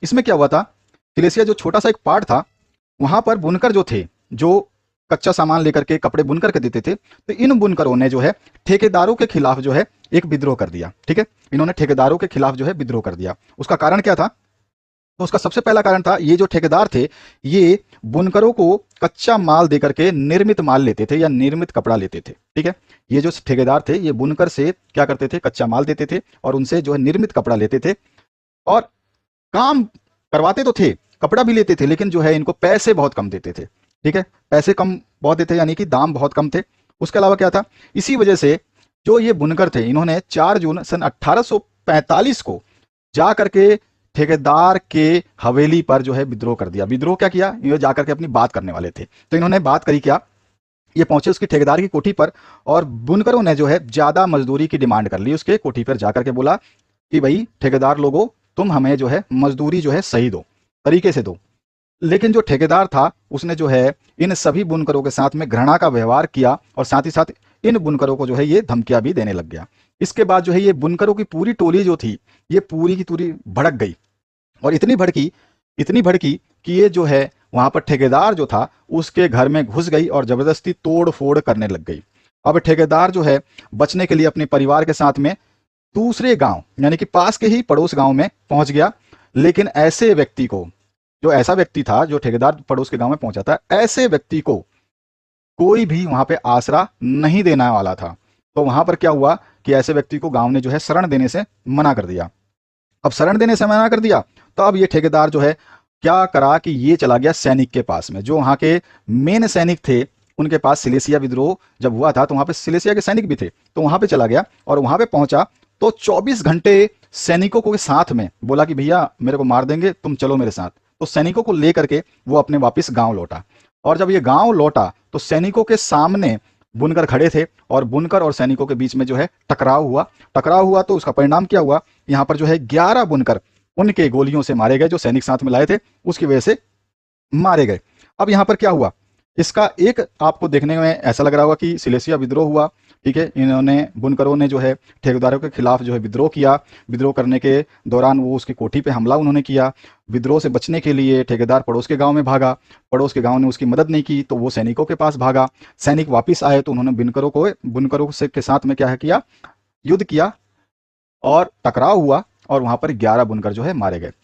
इसमें क्या हुआ था, सिलेसिया जो छोटा सा एक पार्ट था, वहां पर बुनकर जो थे, जो कच्चा सामान लेकर के कपड़े बुन करके देते थे, तो इन बुनकरों ने जो है ठेकेदारों के खिलाफ जो है एक विद्रोह कर दिया। ठीक है, इन्होंने ठेकेदारों के खिलाफ जो है विद्रोह कर दिया। उसका कारण क्या था? तो उसका सबसे पहला कारण था, ये जो ठेकेदार थे, ये बुनकरों को कच्चा माल देकर के निर्मित माल लेते थे या निर्मित कपड़ा लेते थे। ठीक है, ये जो ठेकेदार थे, ये बुनकर से क्या करते थे, कच्चा माल देते थे और उनसे जो है निर्मित कपड़ा लेते थे और काम करवाते तो थे, कपड़ा भी लेते थे, लेकिन जो है इनको पैसे बहुत कम देते थे। ठीक है, पैसे कम बहुत देते, यानी कि दाम बहुत कम थे। उसके अलावा क्या था, इसी वजह से जो ये बुनकर थे, इन्होंने 4 जून सन 1845 को जा करके ठेकेदार के हवेली पर जो है विद्रोह कर दिया। विद्रोह क्या किया, ये जाकर के अपनी बात करने वाले थे, तो इन्होंने बात करी क्या, ये पहुंचे उसकी ठेकेदार की कोठी पर और बुनकरों ने जो है ज्यादा मजदूरी की डिमांड कर ली। उसके कोठी पर जाकर के बोला कि भाई ठेकेदार लोगों, तुम हमें जो है मजदूरी जो है सही दो, तरीके से दो। लेकिन जो ठेकेदार था, उसने जो है इन सभी बुनकरों के साथ में घृणा का व्यवहार किया और साथ ही साथ इन बुनकरों को जो है ये धमकियां भी देने लग गया। इसके बाद जो है ये बुनकरों की पूरी टोली जो थी, ये पूरी की पूरी भड़क गई और इतनी भड़की कि ये जो है वहां पर ठेकेदार जो था उसके घर में घुस गई और जबरदस्ती तोड़ फोड़ करने लग गई। अब ठेकेदार जो है बचने के लिए अपने परिवार के साथ में दूसरे गांव, यानी कि पास के ही पड़ोस गांव में पहुंच गया। लेकिन ऐसे व्यक्ति को, जो ऐसा व्यक्ति था जो ठेकेदार पड़ोस के गांव में पहुंचा था, ऐसे व्यक्ति को कोई भी वहां पे आसरा नहीं देने वाला था। तो वहां पर क्या हुआ कि ऐसे व्यक्ति को गांव ने जो है शरण देने से मना कर दिया। अब शरण देने से मना कर दिया, तो अब ये ठेकेदार जो है क्या करा कि ये चला गया सैनिक के पास में, जो वहां के मेन सैनिक थे, उनके पास। सिलेसिया विद्रोह जब हुआ था तो वहां पे सिलेसिया के सैनिक भी थे, तो वहां पे चला गया और वहां पे पहुंचा तो 24 घंटे सैनिकों को साथ में बोला कि भैया मेरे को मार देंगे, तुम चलो मेरे साथ। तो सैनिकों को लेकर के वो अपने वापस गांव लौटा और जब ये गांव लौटा तो सैनिकों के सामने बुनकर खड़े थे और बुनकर और सैनिकों के बीच में जो है टकराव हुआ। तो उसका परिणाम क्या हुआ, यहाँ पर जो है 11 बुनकर उनके गोलियों से मारे गए, जो सैनिक साथ में लाए थे उसकी वजह से मारे गए। अब यहाँ पर क्या हुआ, इसका एक आपको देखने में ऐसा लग रहा होगा कि सिलेसिया विद्रोह हुआ। ठीक है, इन्होंने बुनकरों ने जो है ठेकेदारों के खिलाफ जो है विद्रोह किया। विद्रोह करने के दौरान वो उसकी कोठी पे हमला उन्होंने किया। विद्रोह से बचने के लिए ठेकेदार पड़ोस के गांव में भागा, पड़ोस के गांव ने उसकी मदद नहीं की तो वो सैनिकों के पास भागा। सैनिक वापस आए तो उन्होंने बुनकरों से के साथ में क्या है किया, युद्ध किया और टकराव हुआ और वहां पर 11 बुनकर जो है मारे गए।